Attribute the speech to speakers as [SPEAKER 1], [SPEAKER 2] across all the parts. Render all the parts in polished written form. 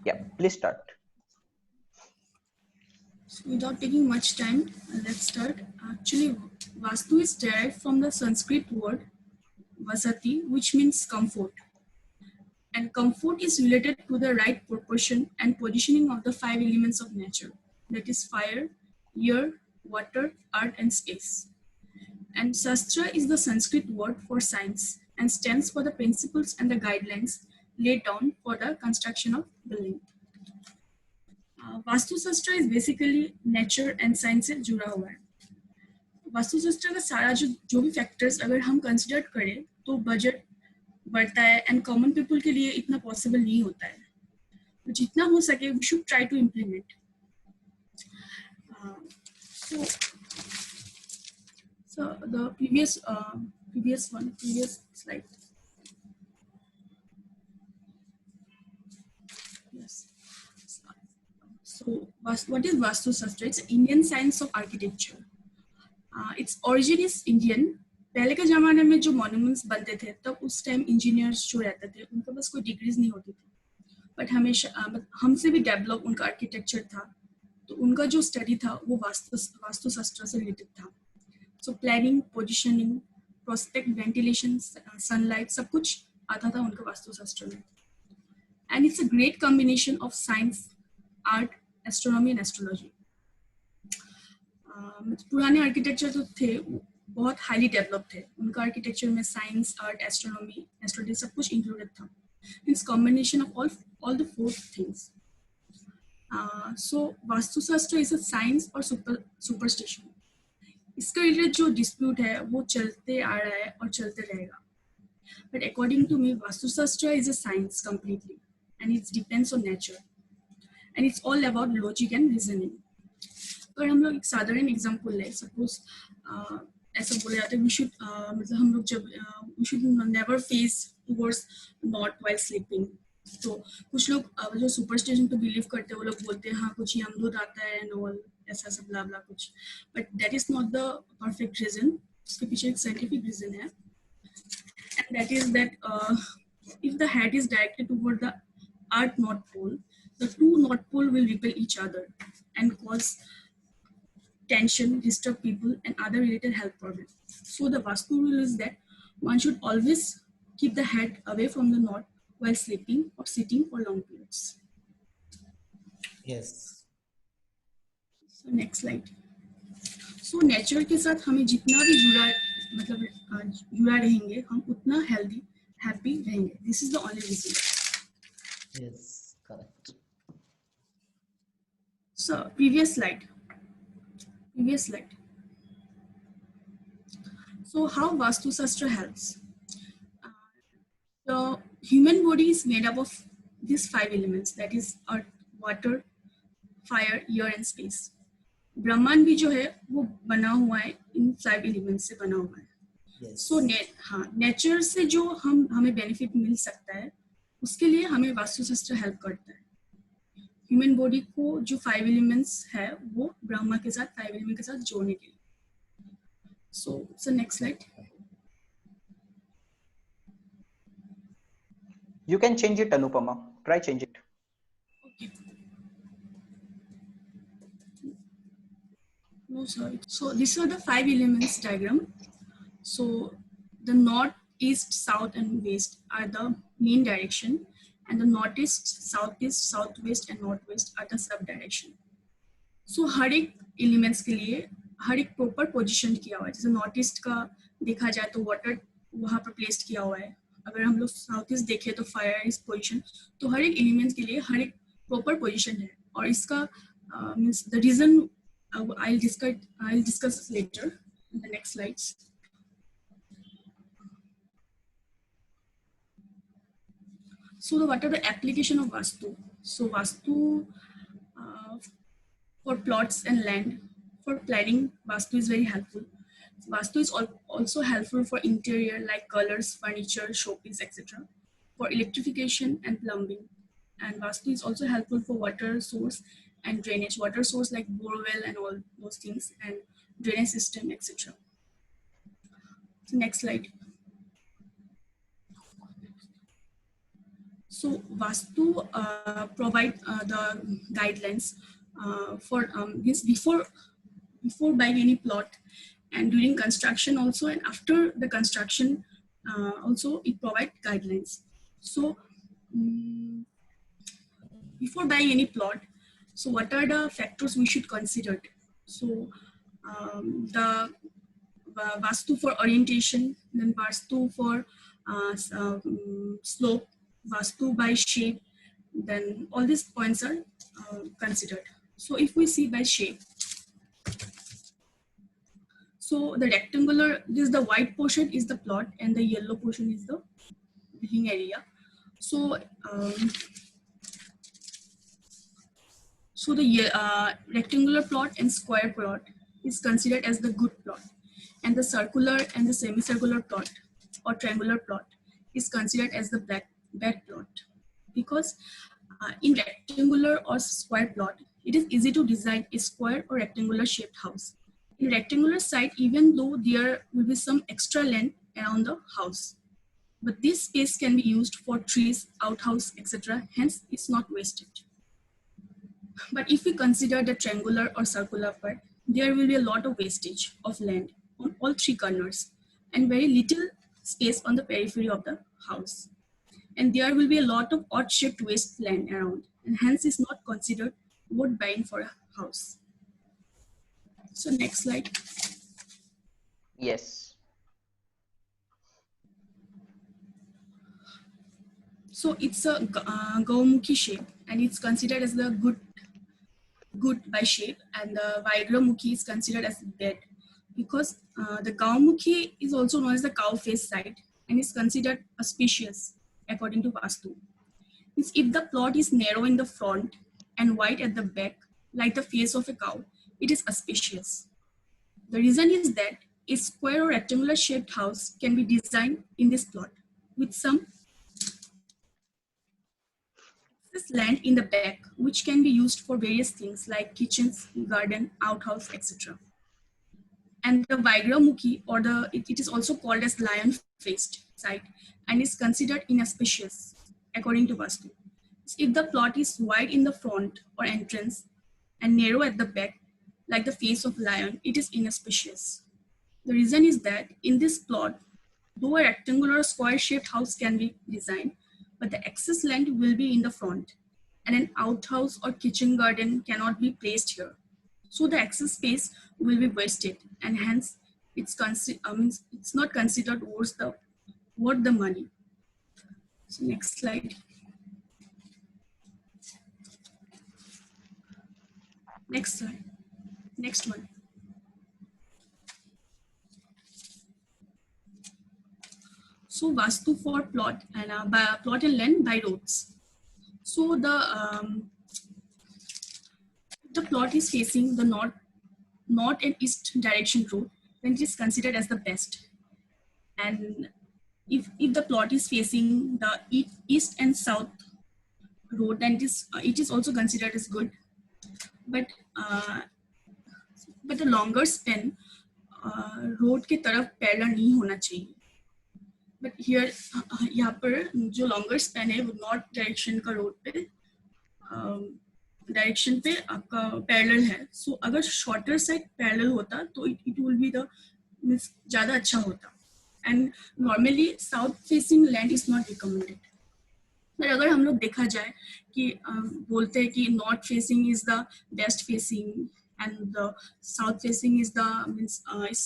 [SPEAKER 1] Yeah, please start.
[SPEAKER 2] So without taking much time, let's start. Actually, Vastu is derived from the Sanskrit word Vasati, which means comfort. And comfort is related to the right proportion and positioning of the five elements of nature. That is fire, air, water, earth, and space. And Shastra is the Sanskrit word for science and stands for the principles and the guidelines laid down for the construction of building. Vastu शास्त्र is basically nature and science से जुड़ा हुआ है. वास्तु शास्त्र का सारा जो भी फैक्टर्स अगर हम कंसिडर करें तो बजट बढ़ता है एंड कॉमन पीपल के लिए इतना पॉसिबल नहीं होता है. तो जितना हो सके we should try to implement. So the previous slide. Yes. So what is Vastu Shastra? It's Indian science of architecture. Its origin is Indian. पहले के जमाने में जो मॉन्यूमेंट्स बनते थे तब उस टाइम इंजीनियर्स जो रहते थे उनके पास कोई डिग्रीज नहीं होती थी, बट हमेशा हमसे भी डेवलप उनका आर्किटेक्चर था. तो उनका जो स्टडी था वो वास्तु शास्त्र से रिलेटेड था. So planning, positioning, prospect, ventilation, sunlight सब कुछ आता था उनका वास्तु शास्त्र में. And it's a great combination of science, art, astronomy and astrology. पुराने आर्किटेक्चर जो थे बहुत हाईली डेवलप थे. उनका आर्किटेक्चर में साइंस, आर्ट, एस्ट्रोनॉमी, एस्ट्रोलॉजी सब कुछ इंक्लूडेड था. It's combination of all the four things. So vastushastra is a science और सुपरस्टिशन. इसके रिलेटेड जो डिस्प्यूट है वो चलते आ रहा है और चलते रहेगा. But according to me vastushastra is a science completely and it depends on nature and it's all about logic and reasoning. अगर हम लोग एक साधारण एग्जांपल लें, सपोज ऐसा बोला जाता है वी शुड मतलब हम लोग जब we should never face towards north while sleeping. तो कुछ लोग जो सुपरस्टिशन पे बिलीव करते हैं वो लोग बोलते हैं हाँ कुछ यमदूत आता है एंड ऑल ऐसा सब ब्ला ब्ला कुछ. But that is not the perfect reason. उसके पीछे एक साइंटिफिक रीजन है and that is that if the head is directed toward the earth north pole, the two north pole will repel each other and cause tension, disturb people and other related health problems. So the Vastu rule is that one should always keep the head away from the north while sleeping or sitting for long periods.
[SPEAKER 3] Yes.
[SPEAKER 2] So next slide. So nature के साथ हमें जितना भी जुड़ा रहेंगे हम उतना healthy, happy रहेंगे. This is the only reason.
[SPEAKER 3] Yes, correct.
[SPEAKER 2] So previous slide. So how Vastu Shastra helps? The human body is made up of these five elements, that is earth, water, fire, air and space. ब्रह्मांड भी जो है वो बना हुआ है in five elements से बना हुआ है.
[SPEAKER 3] Yes.
[SPEAKER 2] सो नेचर से जो हमें बेनिफिट मिल सकता है उसके लिए हमें वास्तु शास्त्र हेल्प करता है. ह्यूमन बॉडी को जो फाइव एलिमेंट्स है वो ब्रह्मा के साथ फाइव एलिमेंट के साथ जोड़ने के लिए. So next slide.
[SPEAKER 1] You can change it, Anupama. Try change it.
[SPEAKER 2] Okay. No, sorry. So these are the five elements diagram. So the north, east, south and west are the main direction and the northeast, southeast, southwest and northwest are the sub direction. So हर एक elements के लिए हर एक proper position किया हुआ है. जैसे north east का देखा जाए तो वाटर वहाँ पर प्लेस्ड किया हुआ है. अगर हम लोग साउथ ईस्ट देखें तो फायर इस पोजीशन. तो हर एक एलिमेंट के लिए हर एक प्रॉपर पोजीशन है और इसका means the reason I'll discuss later in the next slides. So what are the application of Vastu? So Vastu for plots and land, for planning, Vastu is very helpful. Vastu is also helpful for interior like colors, furniture, showpiece, etc. For electrification and plumbing. And Vastu is also helpful for water source and drainage, water source like borewell and all those things, and drainage system, etc. So next slide. So Vastu provide the guidelines for this before buying any plot, and during construction also, and after the construction also it provide guidelines. So mm, before buying any plot, so what are the factors we should consider? So the Vastu for orientation, then Vastu for slope, Vastu by shape, then all these points are considered. So if we see by shape, so the rectangular, this is the white portion is the plot and the yellow portion is the living area. So so the rectangular plot and square plot is considered as the good plot, and the circular and the semicircular plot or triangular plot is considered as the bad plot, because in rectangular or square plot, it is easy to design a square or rectangular shaped house. In rectangular site, even though there will be some extra land around the house, but this space can be used for trees, outhouse, etc. Hence, it's not wasted. But if we consider the triangular or circular part, there will be a lot of wastage of land on all three corners and very little space on the periphery of the house. And there will be a lot of odd-shaped waste land around, and hence is not considered worth buying for a house. So next slide.
[SPEAKER 1] Yes.
[SPEAKER 2] So it's a Gaumukhi shape, and it's considered as the good by shape, and the Vajramukhi is considered as bad, because the Gaumukhi is also known as the cow face site and is considered auspicious according to Vastu. Means if the plot is narrow in the front and wide at the back, like the face of a cow, it is auspicious. The reason is that a square or rectangular shaped house can be designed in this plot with some this land in the back, which can be used for various things like kitchens, garden, outhouse, etc. And the Vajramukhi, or it is also called as lion-faced site, and is considered inauspicious according to Vastu. If the plot is wide in the front or entrance and narrow at the back, like the face of lion, it is inauspicious. The reason is that in this plot, though a rectangular or square-shaped house can be designed, but the excess land will be in the front, and an outhouse or kitchen garden cannot be placed here. So the excess space will be wasted, and hence it's not considered worth the money. So next slide. Next slide. Next one. So Vastu for plot and plot and land by roads. So the plot is facing the north and east direction road, then it is considered as the best. And if the plot is facing the east and south road, then it is also considered as good. But the longer span road के तरफ parallel नहीं होना चाहिए. But here यहाँ पर जो longer span है वो नॉर्थ डायरेक्शन का रोड पे डायरेक्शन पे आपका पैरेलल है. सो अगर शॉर्टर साइड पैरेलल होता तो it will be the means ज़्यादा अच्छा होता. And normally south facing land is not recommended. पर अगर हम लोग देखा जाए कि बोलते हैं कि north facing is the best facing and the south facing is the means is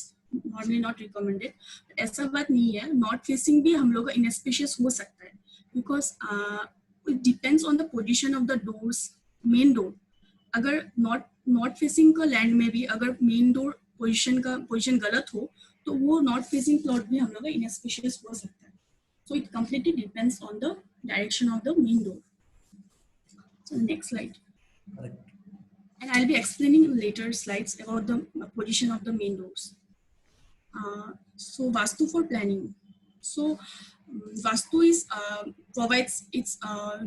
[SPEAKER 2] normally not recommended. ऐसा बात नहीं है. North facing भी हम लोग inauspicious हो सकता है because it depends on the position of the doors. Main door अगर north facing का land में भी अगर main door position गलत हो तो वो north facing plot भी हम लोग inauspicious हो सकता है. So it completely depends on the direction of the main door. So next slide.
[SPEAKER 3] Correct.
[SPEAKER 2] And I'll be explaining in later slides about the position of the main doors. So Vastu for planning. So Vastu provides its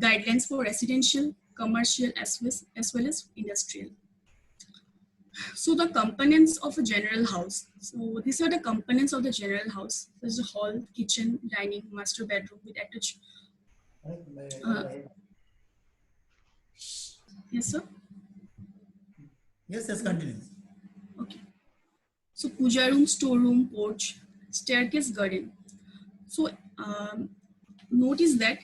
[SPEAKER 2] guidelines for residential, commercial, as well as industrial. So the components of a general house. So these are the components of the general house. There's a hall, kitchen, dining, master bedroom with attached Yes, sir.
[SPEAKER 3] Yes, yes, continue.
[SPEAKER 2] Okay. So puja room, storeroom, porch, staircase, garden. So notice that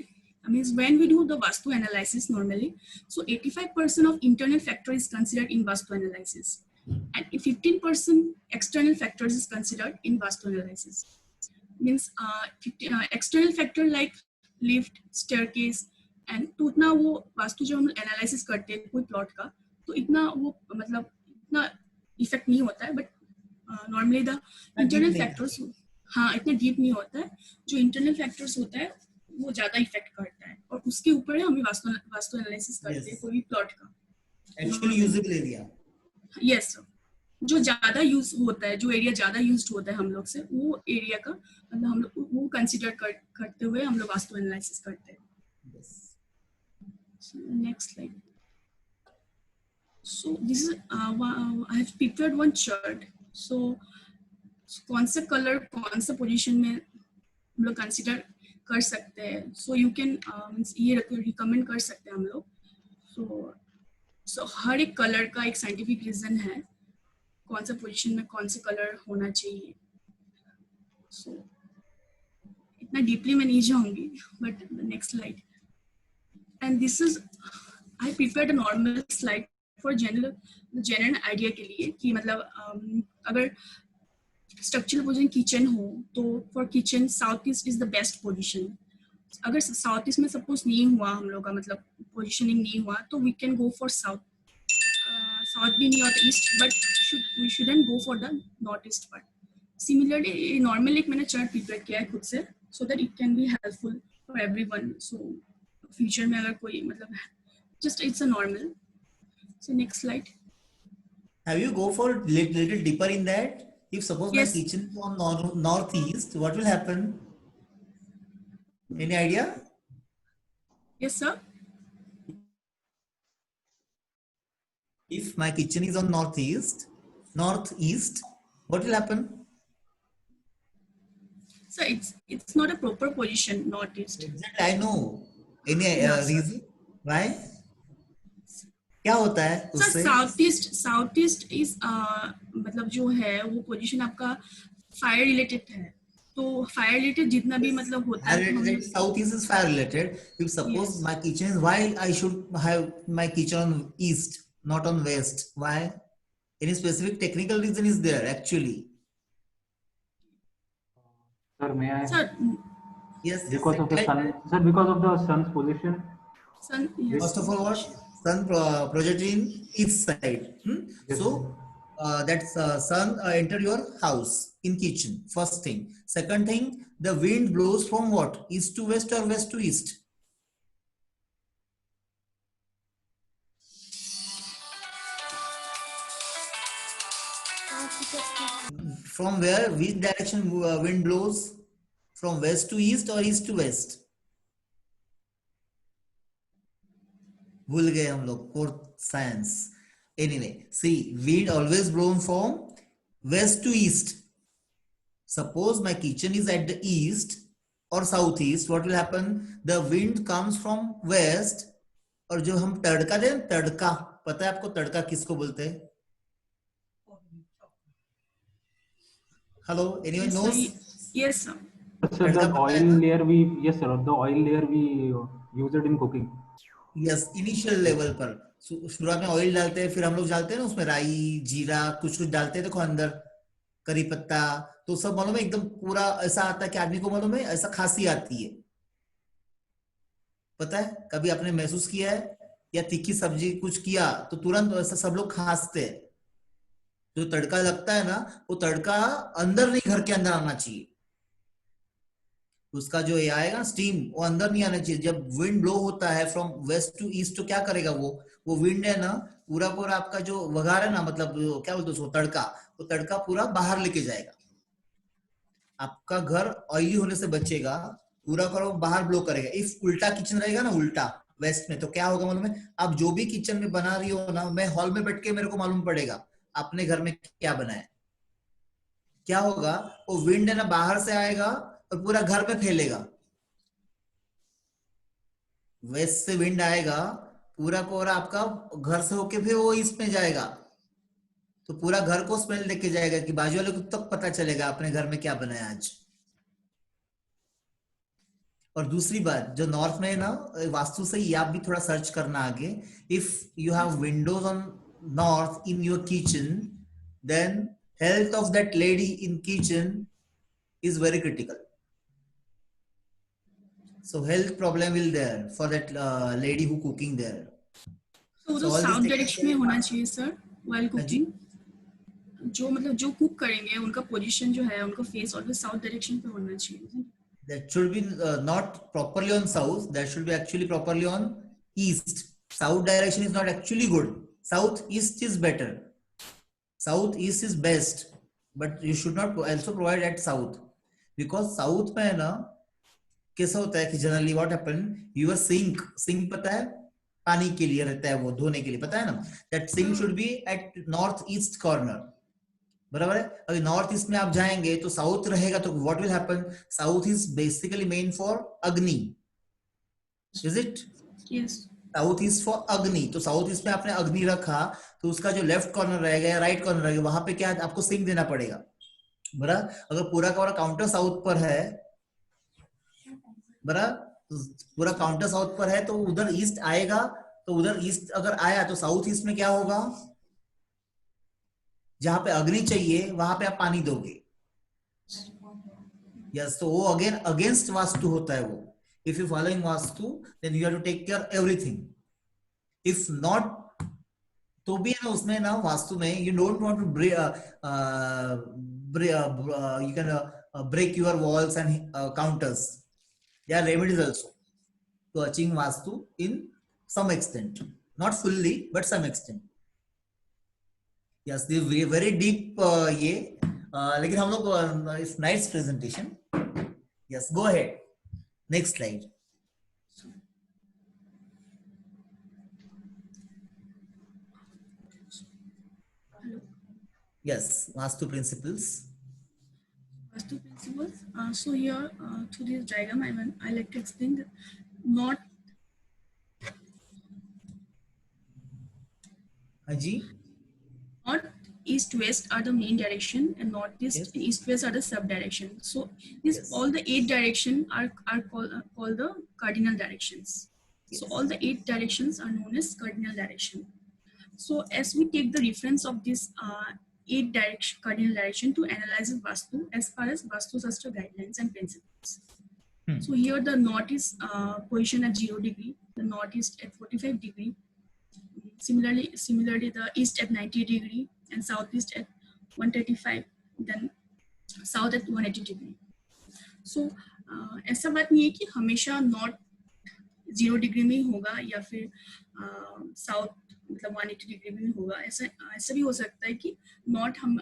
[SPEAKER 2] means when we do the Vastu analysis normally, so 85% of internal factor is considered in Vastu analysis, and 15% external factors is considered in Vastu analysis. Means external factor like lift, staircase, and तो उतना वो वास्तु जब हम analysis करते हैं कोई plot का तो इतना वो मतलब इतना इफेक्ट नहीं होता है, but normally the internal factors हाँ इतना डीप नहीं होता है, जो इंटरनल फैक्टर्स होता है वो ज्यादा इफेक्ट करता है और उसके ऊपर हम वास्तु वास्तु एनालिसिस करते हैं कोई भी प्लॉट का
[SPEAKER 3] actually usable area.
[SPEAKER 2] Yes sir, जो ज्यादा यूज होता है, जो एरिया ज्यादा यूज्ड होता है हम लोग से, वो एरिया का मतलब हम लोग वो कंसीडर करते हुए हम लोग वास्तु एनालिसिस करते हैं. Next slide. So this is I have pictured one chart. सो कौन सा कलर कौन सा पोजीशन में हम लोग कंसीडर कर सकते हैं. सो यू कैन ये रिकमेंड कर सकते हैं हम लोग. सो हर एक कलर का एक साइंटिफिक रीजन है कौन सा पोजीशन में कौन सा कलर होना चाहिए. सो इतना डीपली मैं नहीं जाऊंगी, but next slide. And this is I prepared a normal slide for general idea के लिए कि मतलब अगर स्ट्रक्चरल पोजीशन किचन हो तो for kitchen south east is the best position. अगर साउथ ईस्ट में सपोज नहीं हुआ हम लोग का मतलब पोजीशनिंग नहीं हुआ तो we can go for south. South भी नहीं होता east, but we shouldn't go for the northeast part. Similarly, normally एक मैंने चार्ट प्रिपेयर किया है खुद से so that it can be helpful for everyone. So future में अगर कोई मतलब just it's a normal. So next slide.
[SPEAKER 3] Have you go for little deeper in that? If suppose
[SPEAKER 2] Yes.
[SPEAKER 3] my kitchen is on northeast, what will happen? Any idea?
[SPEAKER 2] Yes, sir.
[SPEAKER 3] If my kitchen is on northeast, what will happen?
[SPEAKER 2] So it's not a proper position northeast.
[SPEAKER 3] Exactly, I know. Any
[SPEAKER 2] Yeah, sir.
[SPEAKER 3] reason? Why? क्या होता है
[SPEAKER 2] sir
[SPEAKER 3] उससे?
[SPEAKER 2] South east is मतलब जो है वो position आपका fire related है. तो फायर रिलेटेड जितना भी मतलब होता है तो हम लोग
[SPEAKER 3] South east is fire related. If suppose
[SPEAKER 2] Yes.
[SPEAKER 3] my kitchen is, why I should have my kitchen on east, not on west? Why? Any specific technical reason is there actually?
[SPEAKER 4] Sir, may I?
[SPEAKER 2] Sir,
[SPEAKER 3] Yes.
[SPEAKER 4] Because of the sun, sir, because of the sun's position.
[SPEAKER 2] sun, yes.
[SPEAKER 3] First of all, what sun projected in east side.
[SPEAKER 4] Yes,
[SPEAKER 3] So that's sun enter your house in kitchen. First thing. Second thing, the wind blows from what? East to west or west to east? From where? Which direction wind blows? From west to east or east to west? भूल गए हम लोग fourth science. Anyway, see, wind always blows from west to east. Suppose my kitchen is at the east or southeast, what will happen? The wind comes from west. और जो हम तड़का दें, तड़का पता है आपको तड़का किसको बोलते हैं? Hello, anyone
[SPEAKER 2] Yes,
[SPEAKER 3] knows?
[SPEAKER 2] sir. Yes, sir.
[SPEAKER 4] Sir, the oil layer we, yes sir, the oil layer we use it in cooking.
[SPEAKER 3] Yes, initial level पर शुरुआत में ऑयल डालते हैं, फिर हम लोग डालते हैं ना उसमें राई जीरा कुछ कुछ डालते हैं, देखो अंदर करी पत्ता, तो सब मालूम है एकदम पूरा ऐसा आता है कि आदमी को मालूम है ऐसा खांसी आती है. पता है कभी आपने महसूस किया है? या तीखी सब्जी कुछ किया तो तुरंत ऐसा सब लोग खांसते हैं. जो तड़का लगता है ना वो तड़का अंदर नहीं घर के अंदर आना चाहिए. उसका जो ये आएगा स्टीम वो अंदर नहीं आना चाहिए. जब विंड ब्लो होता है फ्रॉम वेस्ट टू ईस्ट तो क्या करेगा वो विंड है ना पूरा पूरा आपका जो वघार है ना मतलब क्या बोलते उसको तड़का, वो तड़का पूरा बाहर लेके जाएगा. आपका घर ऑयली होने से बचेगा, पूरा करो बाहर ब्लो करेगा. इफ उल्टा किचन रहेगा ना उल्टा वेस्ट में तो क्या होगा मालूम है? आप जो भी किचन में बना रही हो ना, मैं हॉल में बैठ के मेरे को मालूम पड़ेगा अपने घर में क्या बना है. क्या होगा? वो विंड है ना बाहर से आएगा और पूरा घर पे फैलेगा. वेस्ट से विंड आएगा, पूरा पूरा आपका घर से होके फिर वो ईस्ट में जाएगा, तो पूरा घर को स्मेल देके जाएगा कि बाजू वाले को तक पता चलेगा अपने घर में क्या बनाया आज। और दूसरी बात जो नॉर्थ में है ना, वास्तु से ही आप भी थोड़ा सर्च करना आगे, if you have windows on north in your kitchen, then health of that lady in kitchen is very critical. So health problem will there for that lady who cooking there.
[SPEAKER 2] तो
[SPEAKER 3] So
[SPEAKER 2] तो
[SPEAKER 3] all these
[SPEAKER 2] south
[SPEAKER 3] things
[SPEAKER 2] direction में होना चाहिए sir while
[SPEAKER 3] हाँ जी।
[SPEAKER 2] Cooking. जो मतलब जो cook करेंगे उनका पोजीशन जो है उनका फेस ऑलवेज साउथ डायरेक्शन पे होना चाहिए।
[SPEAKER 3] That should be not properly on south, that should be actually properly on east. South direction is not actually good. South east is better. South east is best, but you should not also provide at south, because south में है ना कैसा होता है कि generally what happen, your sink पता है पानी के लिए रहता है, वो धोने के लिए पता है ना, that sink should be at north east corner, बराबर है। अगर नॉर्थ ईस्ट में आप जाएंगे तो साउथ रहेगा, तो what will happen, south is basically main for Agni, is it?
[SPEAKER 2] Yes.
[SPEAKER 3] South east for Agni, तो साउथ ईस्ट में आपने अग्नि रखा, तो उसका जो लेफ्ट कॉर्नर रहेगा या राइट कॉर्नर रहेगा, वहां पे क्या आपको सिंक देना पड़ेगा, बराबर। अगर पूरा का पूरा काउंटर साउथ पर है, बराबर, पूरा काउंटर साउथ पर है, तो उधर ईस्ट आएगा, तो उधर ईस्ट अगर आया तो साउथ ईस्ट में क्या होगा, जहां पे अग्नि चाहिए वहां पे आप पानी दोगे। यस, तो वो अगेन अगेंस्ट वास्तु होता है वो। If you following vastu then you have to take care everything, if not तो भी है ना उसमें ना वास्तु में you don't want to you can break your walls and counters. There are remedies also to achieving vastu in some extent, not fully but some extent. Yes, this is very deep ये लेकिन हम लोग इस nice presentation. Yes, go ahead, next slide. Yes, vastu principles.
[SPEAKER 2] Vastu principles. So here through this diagram I like to explain that not east west are the main direction, and northeast
[SPEAKER 3] Yes.
[SPEAKER 2] and east west are the sub direction. So this
[SPEAKER 3] Yes.
[SPEAKER 2] all the 8 direction are called the cardinal directions. So
[SPEAKER 3] Yes.
[SPEAKER 2] all the 8 directions are known as cardinal direction. So as we take the reference of this 8 cardinal direction to analyze Vastu as far as Vastu Shastra guidelines and principles. So here the north is position at 0 degree, the northeast at 45 degree. Similarly, the east at 90 degree and southeast at 135, then south at 180 degree. So ऐसा बात नहीं है कि हमेशा north 0 degree में ही होगा या फिर साउथ मतलब 180 डिग्री में होगा। ऐसा भी हो सकता है कि नॉर्थ हम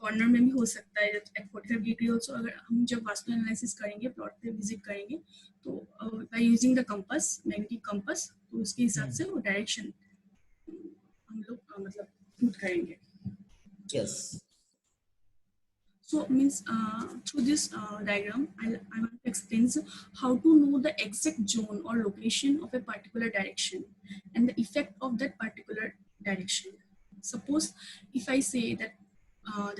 [SPEAKER 2] कॉर्नर में भी हो सकता है एट 45 डिग्री ऑल्सो। अगर हम जब वास्तु एनालिसिस करेंगे, प्लॉट पे विजिट करेंगे, तो by using the compass, magnetic compass, तो उसके हिसाब से वो डायरेक्शन हम लोग मतलब पुट करेंगे।
[SPEAKER 3] Yes.
[SPEAKER 2] So means through this diagram, I want to explain how to know the exact zone or location of a particular direction and the effect of that particular direction. Suppose if I say that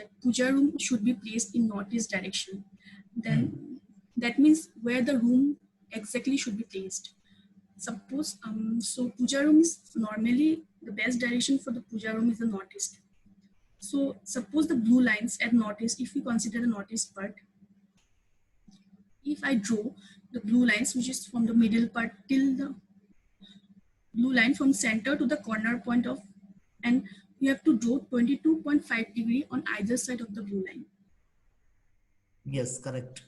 [SPEAKER 2] that puja room should be placed in northeast direction, then that means where the room exactly should be placed. Suppose so puja room is normally the best direction for the puja room is the northeast. So suppose the blue lines at northeast, if we consider the northeast part, if I draw the blue lines, which is from the middle part till the blue line from center to the corner point of, and you have to draw 22.5 degree on either side of the blue line.
[SPEAKER 3] Yes, correct.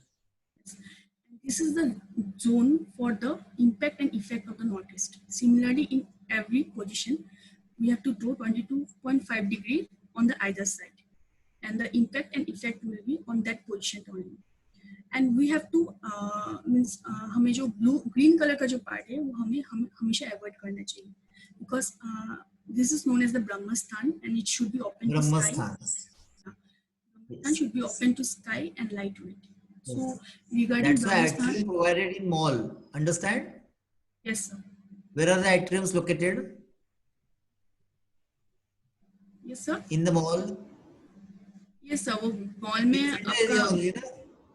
[SPEAKER 2] This is the zone for the impact and effect of the northeast. Similarly, in every position, we have to draw 22.5 degree on the either side, and the impact and effect will be on that position only. And we have to means हमें जो blue green color का जो part है वो हमें हमेशा avoid करना चाहिए, because this is known as the Brahmasthan and it should be open to sky. Brahmasthan should be open to sky and light to it. So regarding
[SPEAKER 3] That's why
[SPEAKER 2] Brahmasthan,
[SPEAKER 3] actually provided in mall. Understand?
[SPEAKER 2] yes sir.
[SPEAKER 3] Where are the atriums located?
[SPEAKER 2] Yes sir.
[SPEAKER 3] In the mall?
[SPEAKER 2] Yes sir, वो mall में
[SPEAKER 3] Center
[SPEAKER 2] आपका,
[SPEAKER 3] area only, ना?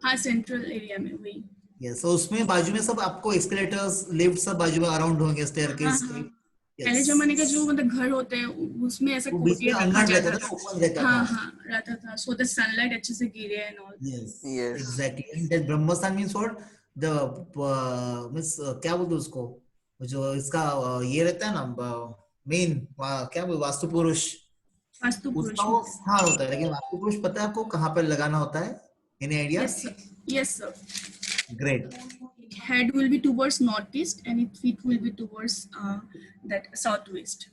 [SPEAKER 2] हाँ central area में वही।
[SPEAKER 3] Yes. So उसमें बाजू में सब आपको escalators, lift सब बाजू में अराउंड होंगे,
[SPEAKER 2] हाँ
[SPEAKER 3] staircase
[SPEAKER 2] हाँ,
[SPEAKER 3] type.
[SPEAKER 2] पहले
[SPEAKER 3] Yes.
[SPEAKER 2] जमाने का जो मतलब घर होते हैं उसमें ऐसा
[SPEAKER 3] वो बीच में
[SPEAKER 2] कोटियन रखा
[SPEAKER 3] अंगन रहता
[SPEAKER 2] जाता
[SPEAKER 3] था,
[SPEAKER 2] था।
[SPEAKER 3] ओपन रहता
[SPEAKER 2] हाँ
[SPEAKER 3] था.
[SPEAKER 2] हाँ रहता था, सो द सनलाइट अच्छे से गिरे and all.
[SPEAKER 3] Yes.
[SPEAKER 1] Yes.
[SPEAKER 3] Exactly. And that Brahmastan means what? The means क्या बोलते हैं उसको? जो इसका ये रहता है ना मेन क्या बोलते वास्तु पुरुष,
[SPEAKER 2] वास्तु पुरुष।
[SPEAKER 3] उसका वो स्थान होता है, लेकिन वास्तु पुरुष पता है आपको कहाँ पर लगाना होता है? Any idea?
[SPEAKER 2] Yes sir, yes sir.
[SPEAKER 3] Great.
[SPEAKER 2] Head will be towards northeast and its feet will be towards that southwest.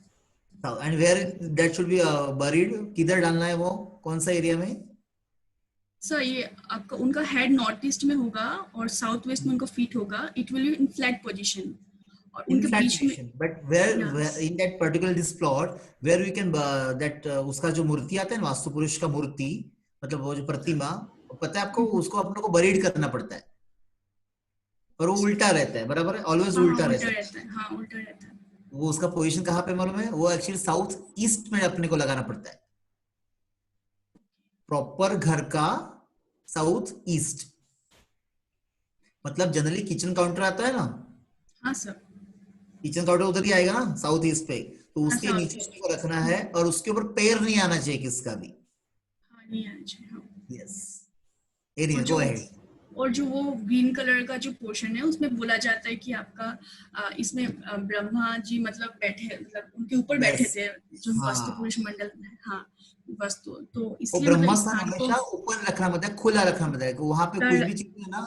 [SPEAKER 3] And where that should be buried? किधर डालना है वो? कौन सा एरिया में?
[SPEAKER 2] सर ये आपका उनका हेड नॉर्थ ईस्ट में होगा और साउथ वेस्ट में उनका फीट होगा। It will be in flat position और
[SPEAKER 3] In
[SPEAKER 2] उनके
[SPEAKER 3] flat
[SPEAKER 2] बीच में।
[SPEAKER 3] position. But where
[SPEAKER 2] Yes.
[SPEAKER 3] in that particular this plot where we can that उसका जो मूर्ति आता है ना, वास्तु पुरुष का मूर्ति, मतलब वो जो प्रतिमा, पता है आपको, उसको अपने को बरीड करना पड़ता है और वो उल्टा रहता है, बराबर है? ऑलवेज
[SPEAKER 2] हाँ
[SPEAKER 3] उल्टा
[SPEAKER 2] उल्टा
[SPEAKER 3] रहता है.
[SPEAKER 2] रहता है, हाँ उल्टा रहता है।
[SPEAKER 3] वो उसका पोजीशन कहाँ पे मालूम है? वो एक्चुअली साउथ ईस्ट में अपने को लगाना पड़ता है, प्रॉपर घर का साउथ ईस्ट. मतलब जनरली किचन काउंटर आता है ना,
[SPEAKER 2] हाँ सर,
[SPEAKER 3] किचन काउंटर उधर ही आएगा ना साउथ ईस्ट पे, तो उसके
[SPEAKER 2] south
[SPEAKER 3] नीचे
[SPEAKER 2] east.
[SPEAKER 3] उसको रखना है और उसके ऊपर पैर नहीं आना चाहिए किसका भी.
[SPEAKER 2] हाँ नहीं आना चाहिए, हाँ।
[SPEAKER 3] यस.
[SPEAKER 2] और
[SPEAKER 3] एनीवे
[SPEAKER 2] जो
[SPEAKER 3] गो अहेड.
[SPEAKER 2] और जो वो ग्रीन कलर का जो पोर्शन है उसमें बोला जाता है कि आपका इसमें ब्रह्मा जी मतलब बैठे, मतलब उनके ऊपर बैठे
[SPEAKER 3] Yes.
[SPEAKER 2] थे जो
[SPEAKER 3] हाँ.
[SPEAKER 2] वास्तु पुरुष मंडल में। हाँ वास्तु, तो
[SPEAKER 3] वो
[SPEAKER 2] इसलिए मतलब
[SPEAKER 3] ब्रह्मा
[SPEAKER 2] इस
[SPEAKER 3] स्थान
[SPEAKER 2] स्थान को
[SPEAKER 3] हमेशा ओपन रखना पड़ता है, खुला रखना पड़ता है, वहां पे कुछ भी चीज है ना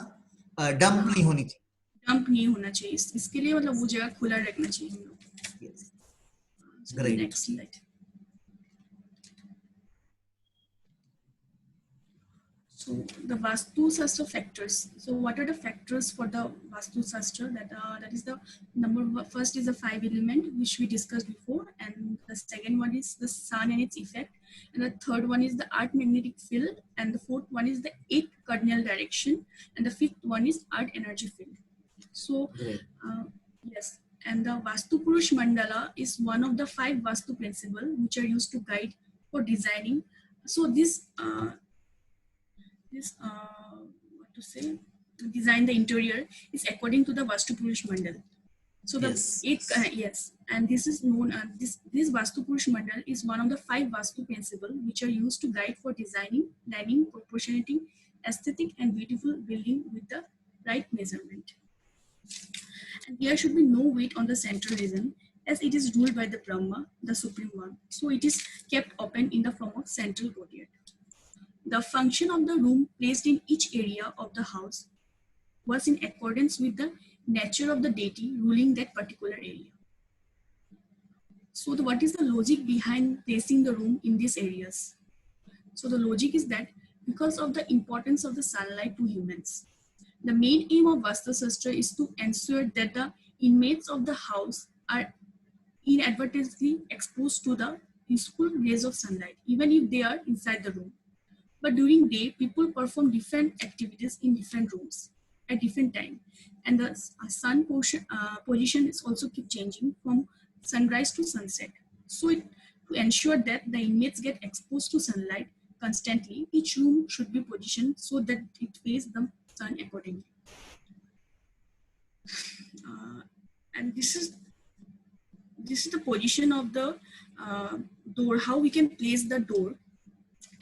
[SPEAKER 3] डंप नहीं होनी चाहिए.
[SPEAKER 2] डंप नहीं होना चाहिए, इसके लिए मतलब वो जगह खुला रखना चाहिए हम लोग।
[SPEAKER 3] Yes. Great.
[SPEAKER 2] Next slide. So the Vastu Shastra factors. So what are the factors for the Vastu Shastra? That is the first is the 5 element which we discussed before, and the second one is the sun and its effect, and the third one is the earth magnetic field, and the fourth one is the 8th cardinal direction, and the fifth one is earth energy field. So
[SPEAKER 3] Great.
[SPEAKER 2] yes, and the Vastu Purush Mandala is one of the 5 Vastu principles which are used to guide for designing. So this what to say, design the interior is according to the Vastu Purush Mandal. So the
[SPEAKER 3] Yes.
[SPEAKER 2] yes, and this is known this Vastu Purush Mandal is one of the 5 Vastu principles which are used to guide for designing, planning, proportionating, aesthetic and beautiful building with the right measurement. And there should be no weight on the central region as it is ruled by the Brahma, the Supreme One. So it is kept open in the form of central courtyard. The function of the room placed in each area of the house was in accordance with the nature of the deity ruling that particular area. So what is the logic behind placing the room in these areas? So the logic is that because of the importance of the sunlight to humans, the main aim of Vastu Shastra is to ensure that the inmates of the house are inadvertently exposed to the useful rays of sunlight, even if they are inside the room. But during day, people perform different activities in different rooms at different time, and the sun position is also keep changing from sunrise to sunset. So to ensure that the inmates get exposed to sunlight constantly, each room should be positioned so that it faces the sun accordingly. And this is the position of the door, how we can place the door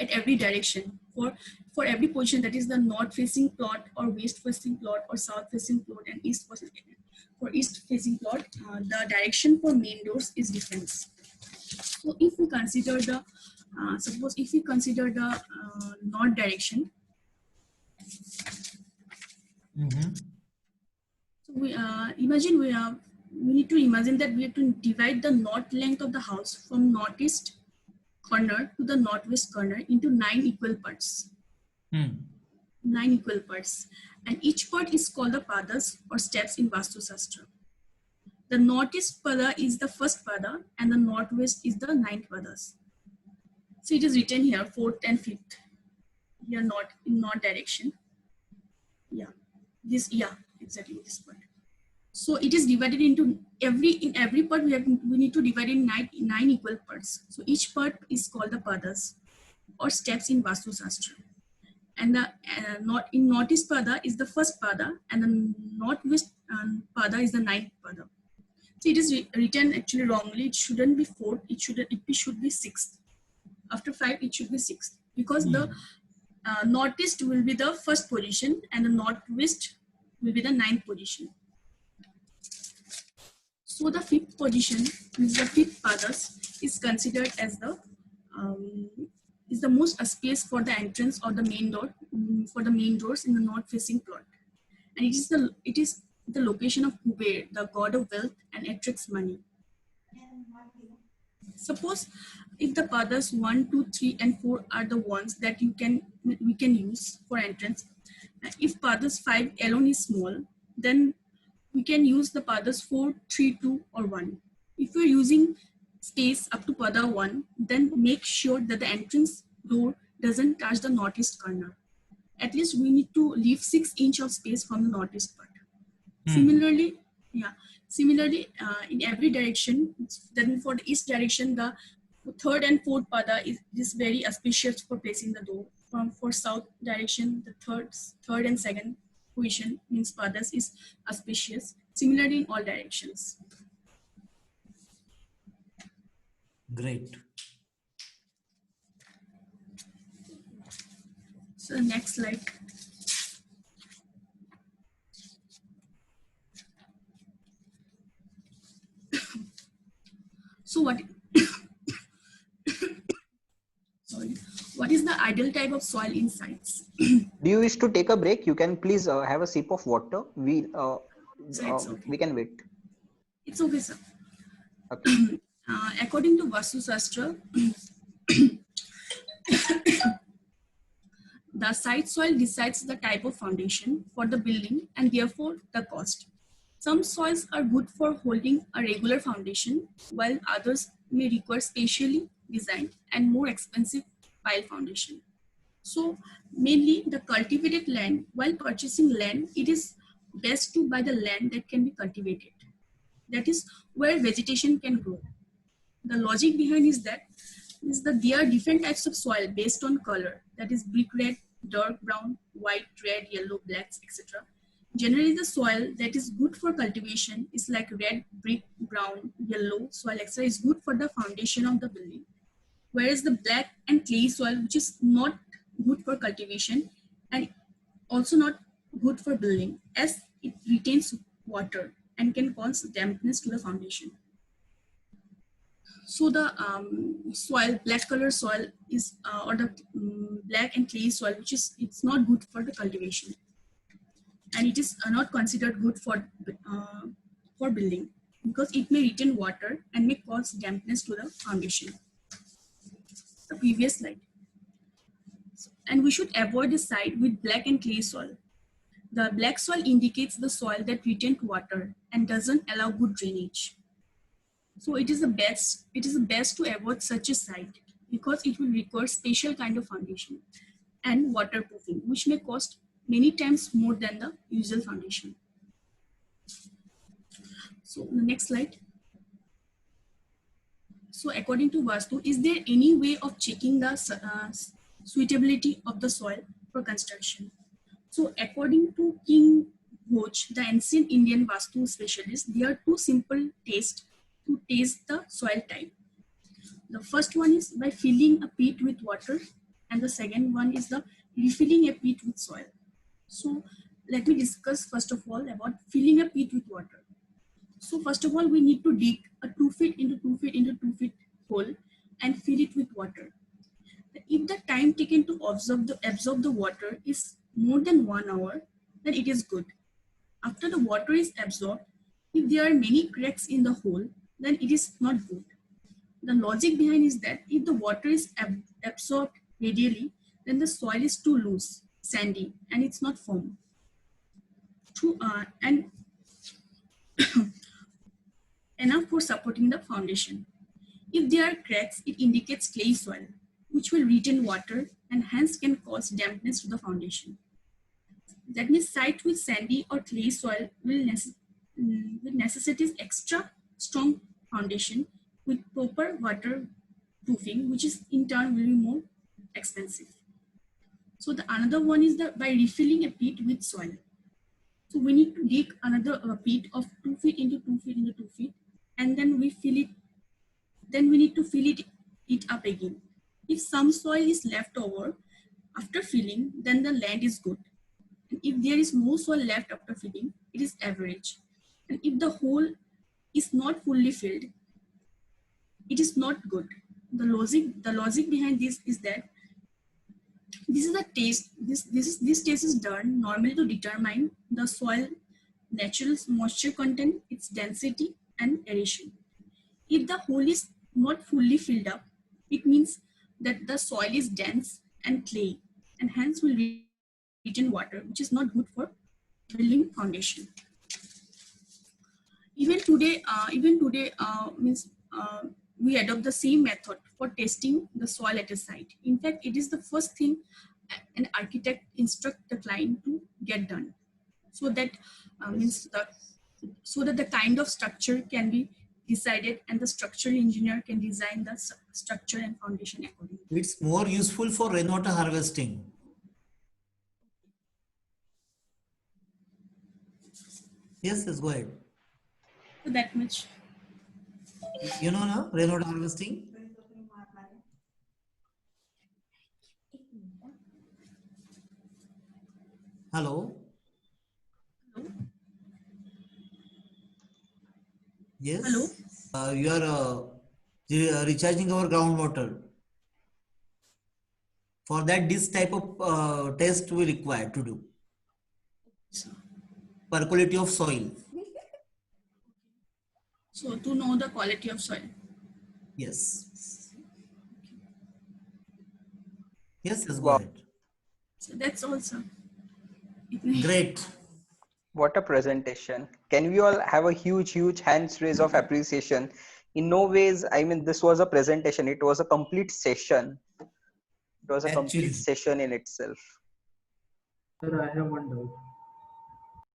[SPEAKER 2] at every direction for every position, that is the north facing plot or west facing plot or south facing plot and east facing. For east facing plot, the direction for main doors is different. So if we consider the suppose if we consider the north direction, so we imagine we need to imagine that we have to divide the north length of the house from northeast corner to the northwest corner into 9 equal parts. 9 equal parts, and each part is called the padas or steps in Vastu Shastra. The northeast pada is the first pada and the northwest is the 9th padas. So it is written here 4th and 5th here, not in north direction. Yeah, exactly this part. So it is divided into in every part we need to divide in nine equal parts. So each part is called the padas or steps in Vastu Shastra. And the northeast pada is the first pada, and the northwest pada is the ninth pada. So it is written actually wrongly. It shouldn't be fourth. It should be sixth. After 5, it should be sixth, because the northeast will be the first position and the northwest will be the ninth position. So the fifth position, is the fifth padas, is considered as the most auspicious for the entrance or the main door, for the main doors in the north-facing plot, and it is the location of Kuber, the god of wealth, and attracts money. Suppose if the padas 1, 2, 3, and 4 are the ones that we can use for entrance. If padas 5 alone is small, then we can use the padas 4, 3, 2, or 1. If we're using space up to pada 1, then make sure that the entrance door doesn't touch the northeast corner. At least we need to leave 6 inches of space from the northeast part. Similarly, in every direction, then for the east direction, the third and fourth pada is very auspicious for placing the door. For south direction, the third and second position means padas is auspicious. Similarly in all directions.
[SPEAKER 3] Great.
[SPEAKER 2] So next slide. So what is the ideal type of soil in sites?
[SPEAKER 1] Do you wish to take a break? You can please have a sip of water. We
[SPEAKER 2] okay.
[SPEAKER 1] We can wait.
[SPEAKER 2] It's okay, sir.
[SPEAKER 1] Okay.
[SPEAKER 2] According to Vastu Shastra, the site soil decides the type of foundation for the building and therefore the cost. Some soils are good for holding a regular foundation, while others may require specially designed and more expensive pile foundation. So mainly the cultivated land, while purchasing land, it is best to buy the land that can be cultivated. That is where vegetation can grow. The logic behind is that there are different types of soil based on color, that is brick red, dark brown, white, red, yellow, blacks, etc. Generally, the soil that is good for cultivation is like red, brick, brown, yellow soil, etc. is good for the foundation of the building. Whereas the black and clay soil, which is not good for cultivation and also not good for building, as it retains water and can cause dampness to the foundation. So the soil, black color soil is, or the black and clay soil, it's not good for the cultivation, and it is not considered good for building, because it may retain water and may cause dampness to the foundation. The previous slide. And we should avoid the site with black and clay soil. The black soil indicates the soil that retains water and doesn't allow good drainage. So it is the best to avoid such a site, because it will require special kind of foundation and waterproofing, which may cost many times more than the usual foundation. So the next slide. So according to Vastu, is there any way of checking the suitability of the soil for construction? So according to King Bhoj, the ancient Indian Vastu specialist, there are 2 simple tests to taste the soil type. The first one is by filling a pit with water, and the second one is the refilling a pit with soil. So let me discuss first of all about filling a pit with water. So first of all, we need to dig a 2 feet into 2 feet into 2 feet hole and fill it with water. If the time taken to absorb the water is more than 1 hour, then it is good. After the water is absorbed, if there are many cracks in the hole, then it is not good. The logic behind is that if the water is absorbed radially, then the soil is too loose, sandy, and it's not firm. And enough for supporting the foundation. If there are cracks, it indicates clay soil, which will retain water and hence can cause dampness to the foundation. That means site with sandy or clay soil will which necessitates extra strong foundation with proper waterproofing, which is in turn will be more expensive. So the another one is by refilling a pit with soil. So we need to dig another pit of 2 feet into 2 feet into 2 feet, and then we fill it. Then we need to fill it up again. If some soil is left over after filling, then the land is good. And if there is no soil left after filling, it is average. And if the hole is not fully filled, it is not good. The logic behind this is that this is the test. This test is done normally to determine the soil natural moisture content, its density, and aeration. If the hole is not fully filled up, it means that the soil is dense and clay, and hence will retain water, which is not good for building foundation. Even today, means we adopt the same method for testing the soil at a site. In fact, it is the first thing an architect instructs the client to get done, so that so that the kind of structure can be decided and the structural engineer can design the structure and foundation accordingly.
[SPEAKER 3] It's more useful for rainwater harvesting. Yes, go ahead.
[SPEAKER 2] So that much.
[SPEAKER 3] You know, na, rainwater harvesting? Hello? Yes?
[SPEAKER 2] Hello?
[SPEAKER 3] You are recharging our groundwater. For that, this type of test we require to do. Per of soil.
[SPEAKER 2] So to know the quality of soil.
[SPEAKER 3] Yes. Yes, go
[SPEAKER 1] Wow.
[SPEAKER 3] ahead.
[SPEAKER 2] So that's also
[SPEAKER 3] Great.
[SPEAKER 1] What a presentation. Can we all have a huge hands raise of appreciation? In no ways, I mean, this was a presentation. It was a complete session. It was a complete
[SPEAKER 3] Actually.
[SPEAKER 1] session in itself.
[SPEAKER 4] Sir, I have one doubt.